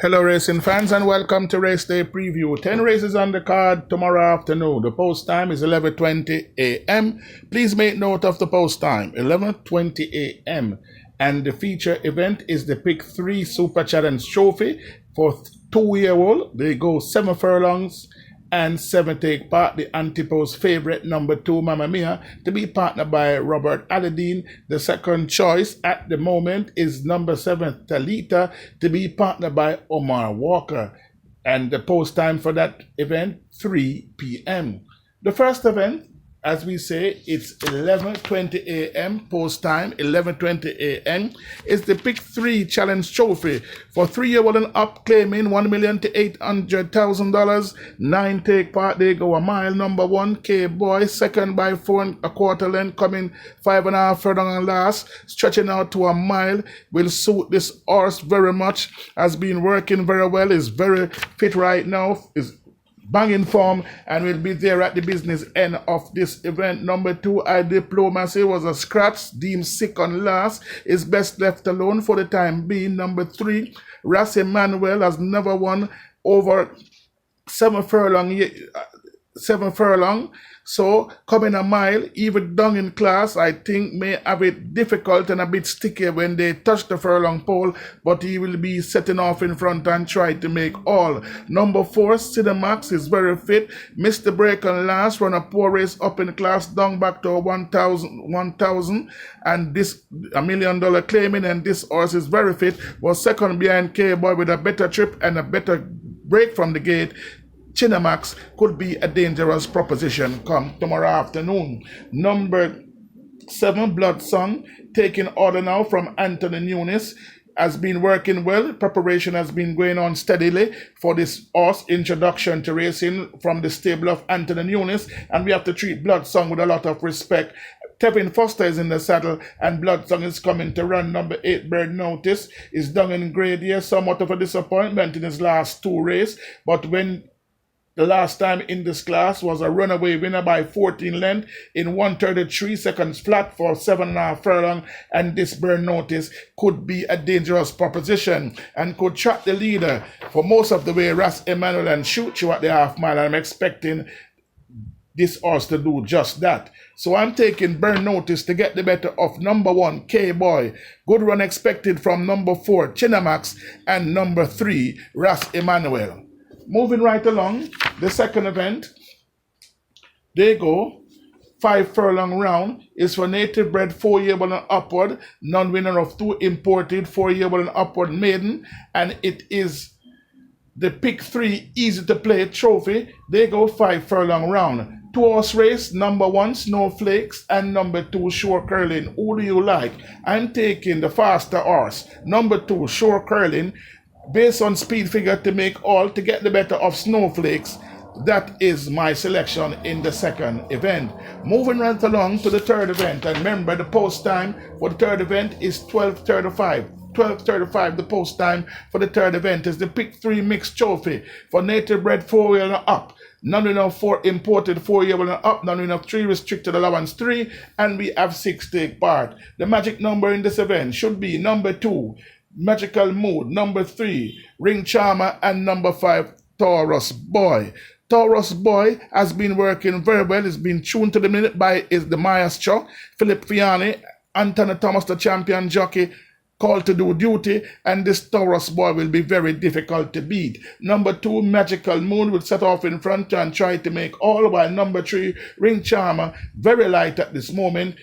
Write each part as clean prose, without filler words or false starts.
Hello racing fans and welcome to Race Day Preview. 10 races on the card tomorrow afternoon. The post time is 11:20 a.m. Please make note of the post time, 11:20 a.m. And the feature event is the Pick 3 Super Challenge Trophy for 2-year-old. They go 7 furlongs and 7 take part. The Antipo's favorite, number 2, Mamma Mia, to be partnered by Robert Aladdin. The second choice at the moment is number 7, Talita, to be partnered by Omar Walker. And the post time for that event, 3 p.m. The first event, as we say, it's 11:20 a.m. post time, 11:20 a.m. is the Pick 3 Challenge Trophy for 3-year-old and up, claiming $1 million to $800,000. 9 take part. They go a mile. Number 1, K-Boy, second by 4 1/4 length, coming 5.5 furlong and last, stretching out to a mile. Will suit this horse very much. Has been working very well. Is very fit right now. Is banging form and will be there at the business end of this event. Number 2, I Diplomacy, was a scratch, deemed sick on last, is best left alone for the time being. Number 3, Ras Emmanuel has never won over 7 furlong. So coming a mile, even down in class, I think may have it difficult and a bit sticky when they touch the furlong pole, but he will be setting off in front and try to make all. Number 4, Cinemax, is very fit, missed the break on last, run a poor race up in class, down back to 1,000, and this $1 million claiming, and this horse is very fit, was second behind K-Boy with a better trip and a better break from the gate. Cinemax could be a dangerous proposition come tomorrow afternoon. Number 7, Blood Song, taking order now from Anthony Nunes, has been working well. Preparation has been going on steadily for this horse introduction to racing from the stable of Anthony Nunes, and we have to treat Blood Song with a lot of respect. Kevin Foster is in the saddle, and Blood Song is coming to run. Number 8, Bird Notice, is down in grade here, somewhat of a disappointment in his last 2 races, but when the last time in this class was a runaway winner by 14 length in 1:33 seconds flat for 7.5 furlong, and this Burn Notice could be a dangerous proposition and could track the leader for most of the way, Ras Emmanuel, and shoot you at the half mile. I'm expecting this horse to do just that. So I'm taking Burn Notice to get the better of number 1, K-Boy. Good run expected from number 4, Cinemax, and number 3, Ras Emmanuel. Moving right along, the second event, they go 5 furlong round, is for native bred 4-year-old and upward, non-winner of 2 imported 4-year-old and upward maiden, and it is the Pick 3 Easy to Play Trophy. They go 5 furlong round. 2-horse race, number 1, Snowflakes, and number 2, Shore Curling. Who do you like? I'm taking the faster horse, number 2, Shore Curling, based on speed figure to make all, to get the better of Snowflakes. That is my selection in the second event. Moving right along to the third event, and remember the post time for the third event is 12:35. 12:35, the post time for the third event is the Pick 3 Mixed Trophy for native bred 4-year-old and up. None enough 4 imported 4-year-old and up, none enough 3 restricted allowance 3, and we have 6 take part. The magic number in this event should be number 2, Magical Mood, number 3, Ring Charmer, and number 5, Taurus Boy. Taurus Boy has been working very well. It's been tuned to the minute by the maestro, Philip Fiani, Anthony Thomas, the champion jockey, called to do duty, and this Taurus Boy will be very difficult to beat. Number 2, Magical Moon, will set off in front and try to make all, while number 3, Ring Charmer, very light at this moment,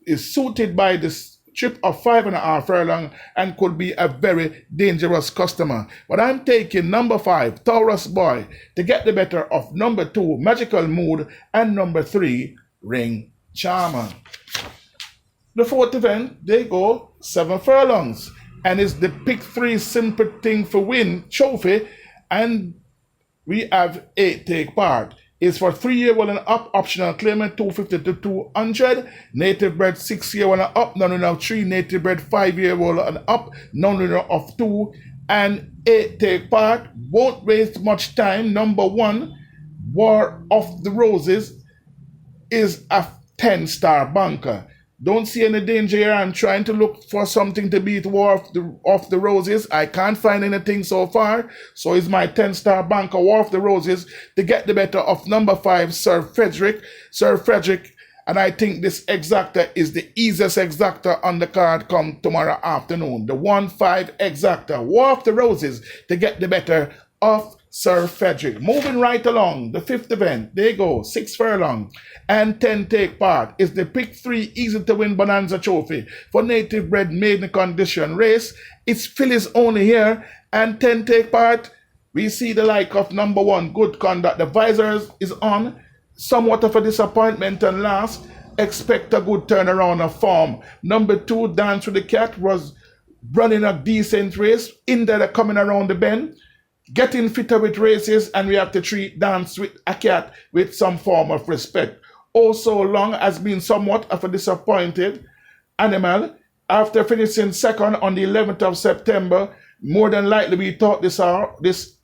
is suited by this trip of 5.5 furlong and could be a very dangerous customer. But I'm taking number 5, Taurus Boy, to get the better of number 2, Magical Mood, and number 3, Ring Charmer. The fourth event, they go 7 furlongs, and it's the Pick 3 Simple Thing for Win Trophy, and we have 8 take part. Is for 3-year-old and up, optional claimant 250 to 200, native bred 6-year-old and up, none of 3, native bred 5-year-old and up, none of 2, and 8 take part. Won't waste much time. Number 1, War of the Roses, is a 10-star bunker. Don't see any danger here. I'm trying to look for something to beat War of the Roses. I can't find anything so far. So it's my 10-star banker, War of the Roses, to get the better of number 5, Sir Frederick. Sir Frederick. And I think this exactor is the easiest exactor on the card come tomorrow afternoon. The 1-5 exactor, War of the Roses, to get the better of Sir Frederick. Moving right along, the 5th event, there you go, 6 furlong and 10 take part, is the Pick 3 Easy to Win Bonanza Trophy for native bred maiden condition race. It's fillies only here, and 10 take part. We see the like of number 1, Good Conduct. The visors is on. Somewhat of a disappointment and last. Expect a good turnaround of form. Number 2, Dance with the Cat, was running a decent race. In there, coming around the bend. Getting fitter with races, and we have to treat Dance with a Cat with some form of respect. Also Long has been somewhat of a disappointed animal. After finishing second on the 11th of September, more than likely we thought this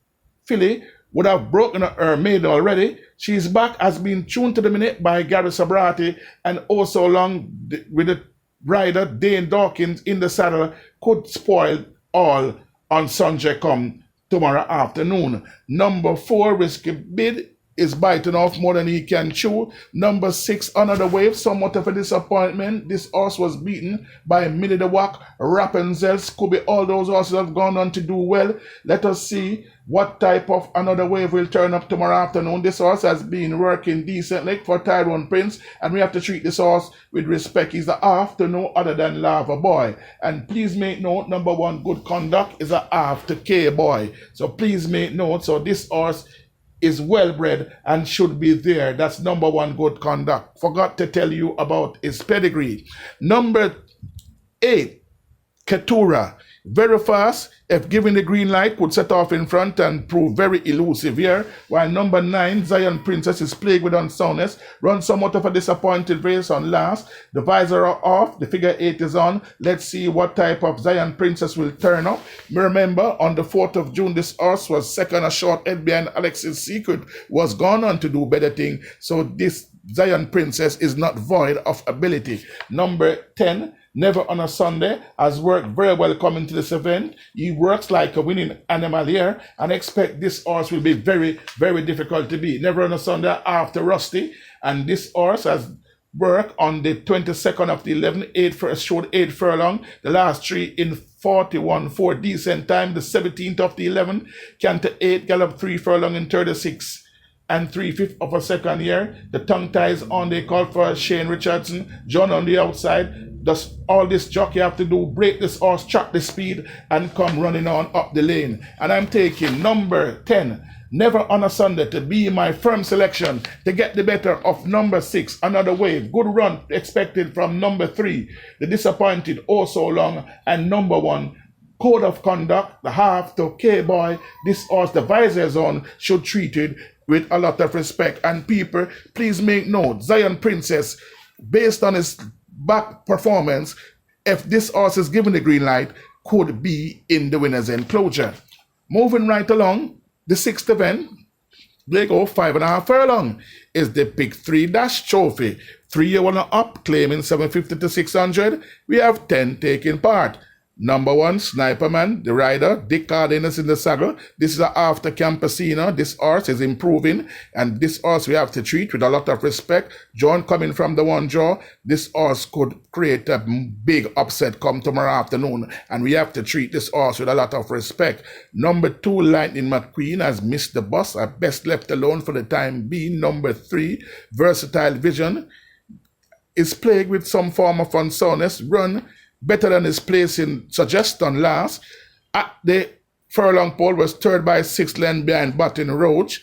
filly would have broken her maiden already. She's back, has been tuned to the minute by Gary Sabrati, and Also Long with the rider Dane Dawkins in the saddle could spoil all on Sunday come tomorrow afternoon. Number 4, Risky Bid, is biting off more than he can chew. Number 6, Another Wave, somewhat of a disappointment. This horse was beaten by Millie the Wack, Rapunzel, Scooby. All those horses have gone on to do well. Let us see what type of Another Wave will turn up tomorrow afternoon. This horse has been working decently for Tyrone Prince, and we have to treat this horse with respect. He's a half to no other than Lava Boy. And please make note, number 1, Good Conduct, is a half to K Boy. So please make note. So this horse is well bred and should be there. That's number 1, Good Conduct. Forgot to tell you about his pedigree. Number 8, Keturah. Very fast, if given the green light, could set off in front and prove very elusive here. While number 9, Zion Princess, is plagued with unsoundness, runs somewhat of a disappointed race on last. The visor are off, the figure 8 is on. Let's see what type of Zion Princess will turn up. Remember, on the 4th of June, this horse was second a short head behind Alexis Secret, was gone on to do better thing. So this Zion Princess is not void of ability. Number 10, Never on a Sunday, has worked very well coming to this event. He works like a winning animal here, and expect this horse will be very, very difficult to beat. Never on a Sunday after Rusty, and this horse has worked on the 22nd of the 11th, showed 8 furlong, the last 3 in 41-4 decent time. The 17th of the 11th, canter 8, gallop 3 furlong in 36 and 3/5 of a second year. The tongue ties on, they call for Shane Richardson, John on the outside. Does all this jockey have to do? Break this horse, track the speed, and come running on up the lane. And I'm taking number 10, Never on a Sunday, to be my firm selection to get the better of number 6, Another Wave. Good run expected from number 3, the disappointed Also Long, and number 1, Code of Conduct, the half to K-Boy. This horse, the visors on, should treat it with a lot of respect. And people, please make note, Zion Princess, based on his back performance, if this horse is given the green light, could be in the winner's enclosure. Moving right along, the 6th event, they go 5.5 furlong, is the Pick 3 Dash Trophy. 3-1 up, claiming 750 to 600. We have 10 taking part. Number 1, Sniperman, the rider, Dick Cardenas in the saddle. This is a after Campesino. This horse is improving, and this horse we have to treat with a lot of respect. John coming from the 1 draw. This horse could create a big upset come tomorrow afternoon, and we have to treat this horse with a lot of respect. Number 2, Lightning McQueen, has missed the bus, are best left alone for the time being. Number 3, Versatile Vision, is plagued with some form of unsoundness. Run better than his place in Suggestion last. At the furlong pole, was third by 6 lengths behind Button Roach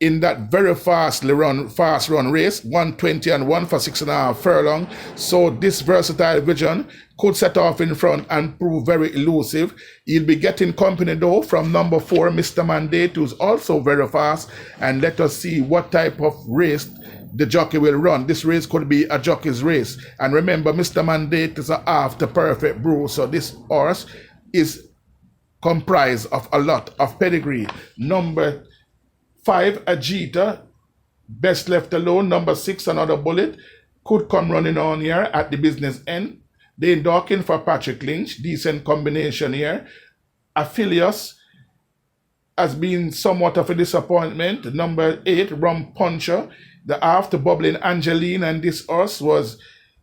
in that very fast run race, 120 and 1 for 6.5 furlong. So this Versatile Vision could set off in front and prove very elusive. He'll be getting company though from number 4, Mr. Mandate, who's also very fast. And let us see what type of race the jockey will run. This race could be a jockey's race. And remember, Mr. Mandate is a after perfect brew. So this horse is comprised of a lot of pedigree. Number 5, Ajita, best left alone. Number 6, Another Bullet. could come running on here at the business end. They docking for Patrick Lynch. Decent combination here. Aphelios has been somewhat of a disappointment. Number 8, Rum Puncher. The after bubbling Angeline, and this horse was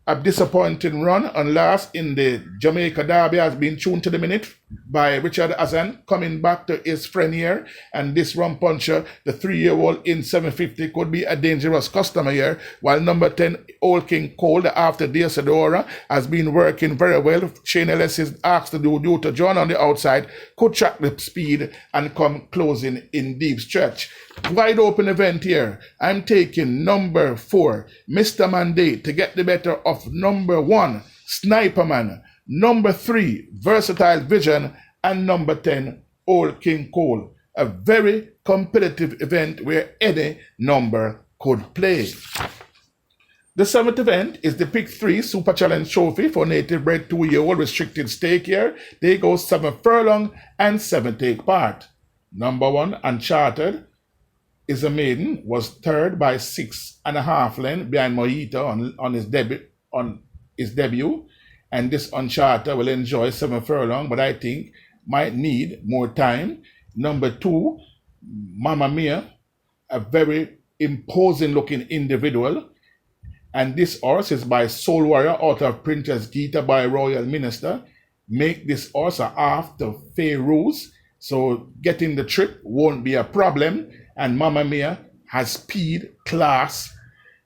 a disappointing run, and last in the Jamaica Derby has been tuned to the minute by Richard Hassan, coming back to his friend here. And this Rum Puncher, the 3-year-old in 750, could be a dangerous customer here. While number 10, Old King Cole, the after Deosadora, has been working very well. Shane Ellis is asked to do to John on the outside, could track the speed and come closing in deep stretch. Wide open event here. I'm taking number 4, Mr. Mandate, to get the better of number 1, Sniperman, number 3, Versatile Vision, and number 10, Old King Cole. A very competitive event where any number could play. The 7th event is the Pick 3 Super Challenge Trophy for native bred 2-year-old restricted stake here. They go 7 furlong and 7 take part. Number 1, Uncharted, is a maiden, was third by 6.5 lengths behind Mojito on his debut. And this Uncharted will enjoy 7 furlong, but I think might need more time. Number 2, Mamma Mia, a very imposing looking individual. And this horse is by Soul Warrior out of Princess Gita by Royal Minister. Make this horse a half to Pharaohs, so getting the trip won't be a problem. And Mamma Mia has speed, class,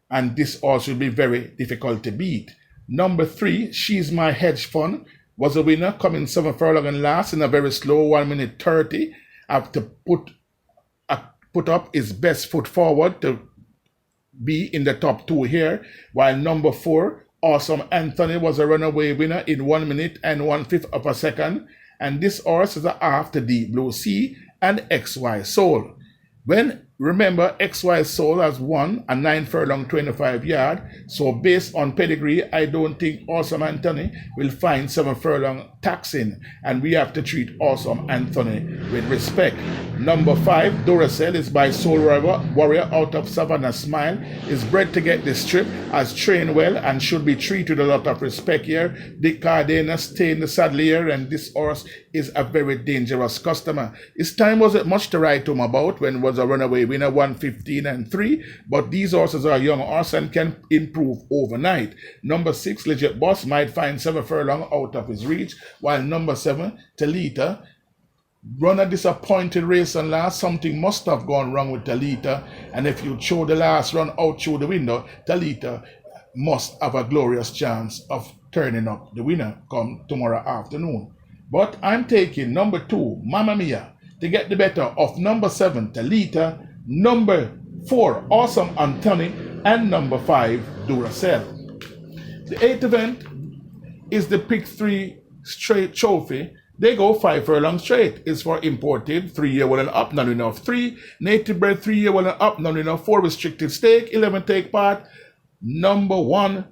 and this horse will be very difficult to beat. Number 3, She's My Hedge Fund, was a winner, coming 7 furlong and last in a very slow 1 minute 30. Have to put up his best foot forward to be in the top 2 here. While number 4, Awesome Anthony, was a runaway winner in 1 minute and 1/5 of a second. And this horse is a half to Deep Blue Sea and XY Soul. Remember, XY Soul has won a 9 furlong 25 yard. So based on pedigree, I don't think Awesome Anthony will find 7 furlong taxing. And we have to treat Awesome Anthony with respect. Number 5, Duracell, is by Soul Warrior out of Savannah Smile. Is bred to get this trip, has trained well and should be treated with a lot of respect here. Dick Cardenas stay in the saddle here, and this horse is a very dangerous customer. His time wasn't much to write home about when was a runaway winner 1:15 and 3, but these horses are young horses and can improve overnight. Number 6, Legit Boss, might find 7 furlong out of his reach, while number 7, Talita, run a disappointing race and last. Something must have gone wrong with Talita, and if you throw the last run out through the window, Talita must have a glorious chance of turning up the winner come tomorrow afternoon. But I'm taking number 2, Mamma Mia, to get the better of number 7, Talita, number 4, Awesome Anthony, and number 5, Duracell. The 8th event is the Pick 3 Straight Trophy. They go 5 furlong straight. It's for imported 3-year-old and up, none enough 3. Native bred 3-year-old and up, none enough 4. Restricted stake, 11 take part. Number 1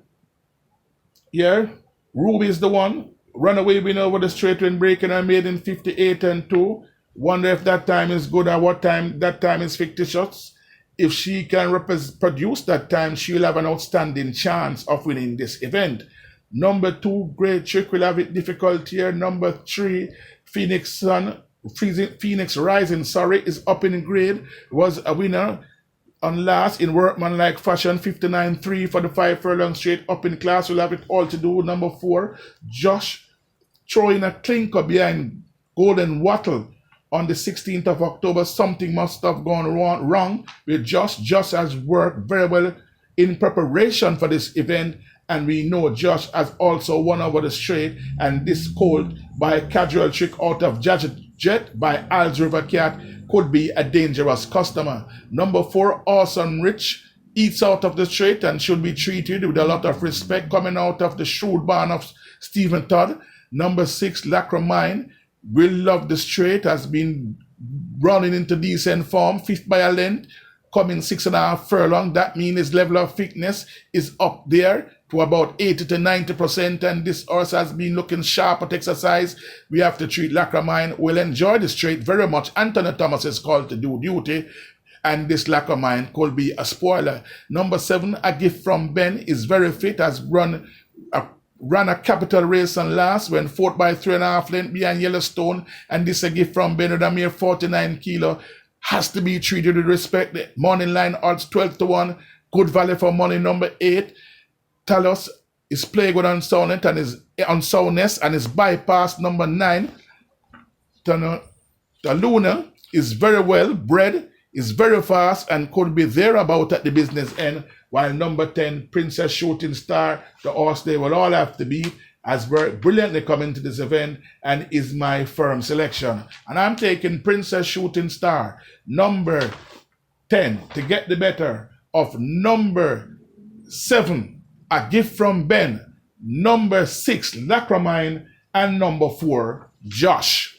here, Ruby is the one. Runaway winner over the straight when breaking and made in 58 and 2. Wonder if that time is good or what time that time is fictitious. If she can produce that time, she'll have an outstanding chance of winning this event. Number 2, Great Trick, will have it difficult here. Number 3, Phoenix Rising, is up in grade, was a winner on last in workmanlike fashion, 59.3 for the 5 furlong straight, up in class, will have it all to do. Number 4, Josh, throwing a clinker behind Golden Wattle on the 16th of October. Something must have gone wrong with Josh. Josh has worked very well in preparation for this event, and we know Josh has also won over the straight, and this colt by Casual Trick out of Jet by Al's River Cat could be a dangerous customer. Number 4, Awesome Rich, eats out of the straight and should be treated with a lot of respect, coming out of the shrewd barn of Stephen Todd. Number 6, Lacromine, will love the straight, has been running into decent form, 5th by a length, coming 6.5 furlong. That means his level of fitness is up there to about 80 to 90%, and this horse has been looking sharp at exercise. We have to treat Lacromine. Will enjoy the straight very much. Anthony Thomas is called to do duty. and this lack of mine could be a spoiler. Number 7, A Gift from Ben, is very fit, has ran a capital race and last, went 4th by 3.5 length behind Yellowstone, and this A Gift from Ben with a mere 49 kilo has to be treated with respect. The morning line odds 12-1, good value for money. Number 8, Talos is playing good on soundness and is bypassed. Number 9, the Luna is very well bred, is very fast, and could be thereabout at the business end, while number 10, Princess Shooting Star, the horse they will all have to beat, has brilliantly come into this event and is my firm selection. And I'm taking Princess Shooting Star, number 10, to get the better of number 7, A Gift from Ben, number 6, Lacramine, and number 4, Josh.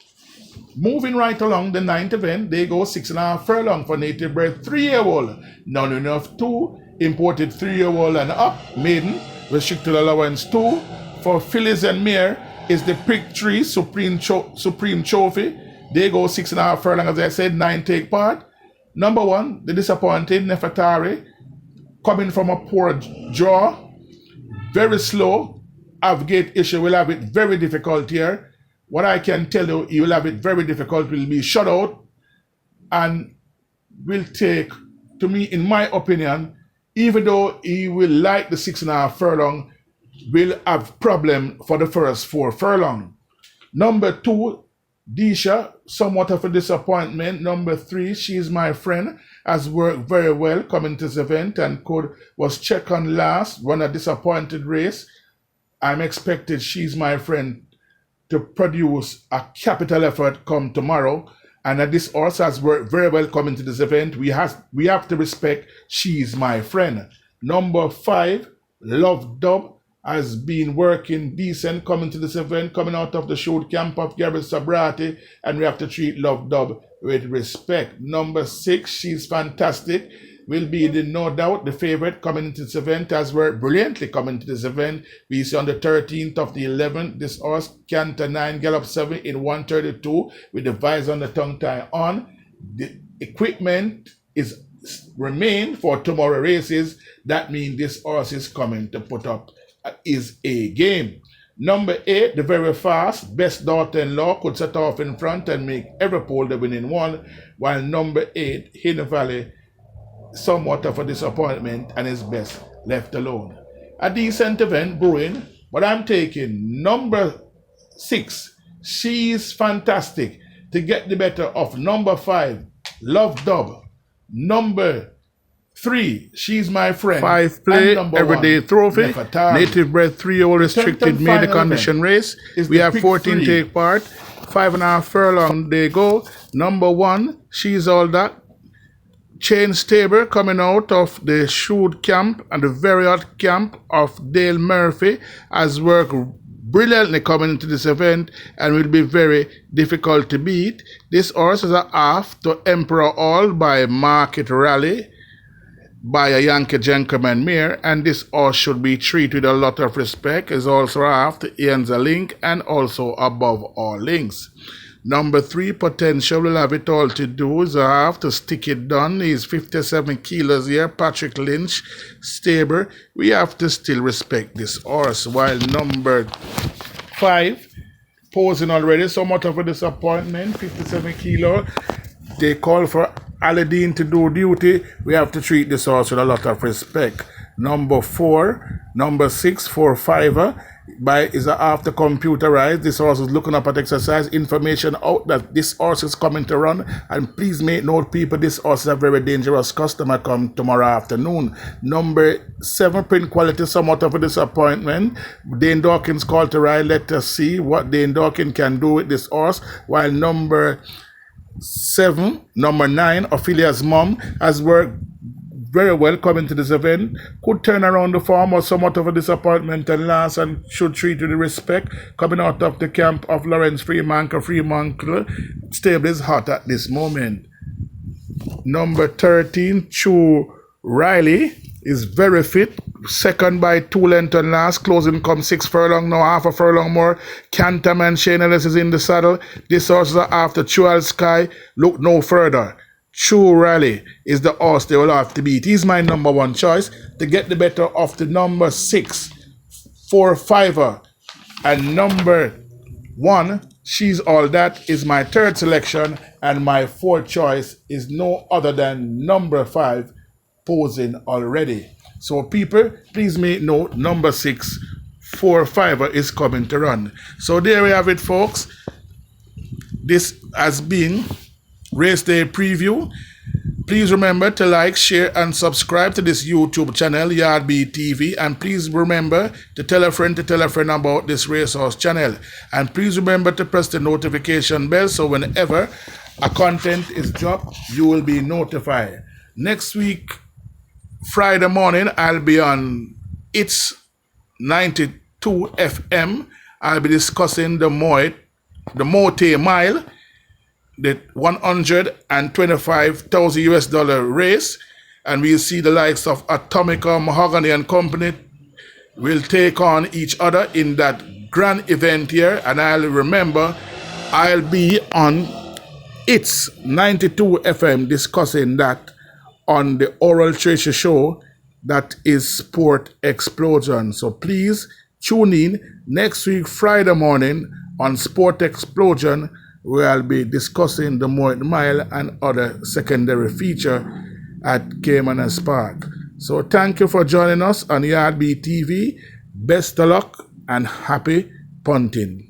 Moving right along the 9th event, they go 6.5 furlong for native bred 3-year-old. None enough 2, imported 3-year-old and up, maiden, restricted allowance 2. For fillies and mare is the Prick 3 Supreme Trophy. They go 6.5 furlong, as I said, 9 take part. Number 1, the disappointed Nefertari, coming from a poor draw, very slow. Avgate issue will have it very difficult here. What I can tell you, he will have it very difficult, will be shut out, and will take, to me, in my opinion, even though he will like the 6.5 furlong, will have problem for the first 4 furlong. Number 2, Disha, somewhat of a disappointment. Number 3, She's My Friend, has worked very well coming to this event and was checked on last, run a disappointed race. I'm expected She's My Friend to produce a capital effort come tomorrow, and that this horse has worked very well coming to this event. We have to respect She's My Friend. Number 5, Love Dub, has been working decent coming to this event, coming out of the shoot camp of Gary Sabrati, and we have to treat Love Dub with respect. Number 6, She's Fantastic, will be no doubt the favorite coming into this event, has worked brilliantly coming to this event. We see on the 13th of the 11th, this horse, Canter 9, Gallop 7 in 132 with the visor on the tongue tie on. The equipment remain for tomorrow races. That means this horse is coming to put up is a game. Number 8, the very fast, Best Daughter-in-Law, could set off in front and make every pole the winning one, while number 8, Hidden Valley, somewhat of a disappointment and is best left alone. A decent event brewing, but I'm taking number 6, She's Fantastic, to get the better of number 5, Love Dub, number 3, She's My Friend. 5 play, everyday trophy. Native bred 3-year-old restricted made the condition race. We have 14 take part. 5.5 furlong they go. Number 1, She's All That. Chain Stable coming out of the shoot camp and the very hot camp of Dale Murphy has worked brilliantly coming into this event and will be very difficult to beat. This horse is a half to Emperor All by Market Rally by a Yankee Gentleman mare, and this horse should be treated with a lot of respect. Is also half to Ian's a Link and also Above All Links. Number 3, Potential, will have it all to do. Is a half to Stick It Done. He's 57 kilos here. Patrick Lynch, stable. We have to still respect this horse. While number 5, posing already, somewhat of a disappointment, 57 kilo. They call for Aladdin to do duty. We have to treat this horse with a lot of respect. Number 4, number 6, 4-5er. Is after computerized. This horse is looking up at exercise information out that this horse is coming to run, and please make note, people, this horse is a very dangerous customer come tomorrow afternoon. Number 7, Print Quality, somewhat of a disappointment. Dane Dawkins called to ride. Let us see what Dane Dawkins can do with this horse. While number 9, Ophelia's Mom, has worked very well coming to this event, could turn around the form or somewhat of a disappointment and last, and should treat with respect coming out of the camp of Lawrence Freemantle. Stable is hot at this moment. Number 13, Chu Riley, is very fit, second by 2 lengths and last, closing come 6 furlong, now half a furlong more. Canterman Shane Ellis is in the saddle. This horse is after Chual Sky, look no further. True Rally is the horse they will have to beat. He's my number one choice to get the better of the number 6, 4-5er, and number 1. She's All That is my third selection, and my fourth choice is no other than number 5, Posing Already. So people, please make note, number 6, 4-5er is coming to run. So there we have it, folks. This has been Race Day Preview. Please remember to like, share, and subscribe to this YouTube channel, Yardbeat TV. And please remember to tell a friend about this racehorse channel. And please remember to press the notification bell so whenever a content is dropped, you will be notified. Next week, Friday morning, I'll be on It's 92 FM. I'll be discussing the Mote Mile, the $125,000 race, and we'll see the likes of Atomica, Mahogany and Company will take on each other in that grand event here. And I'll be on It's 92 FM discussing that on the Oral Tracy show that is Sport Explosion. So please tune in next week Friday morning on Sport Explosion, where I'll be discussing the Mote Mile and other secondary feature at Caymanas Park. So thank you for joining us on Yardbeat TV. Best of luck and happy punting.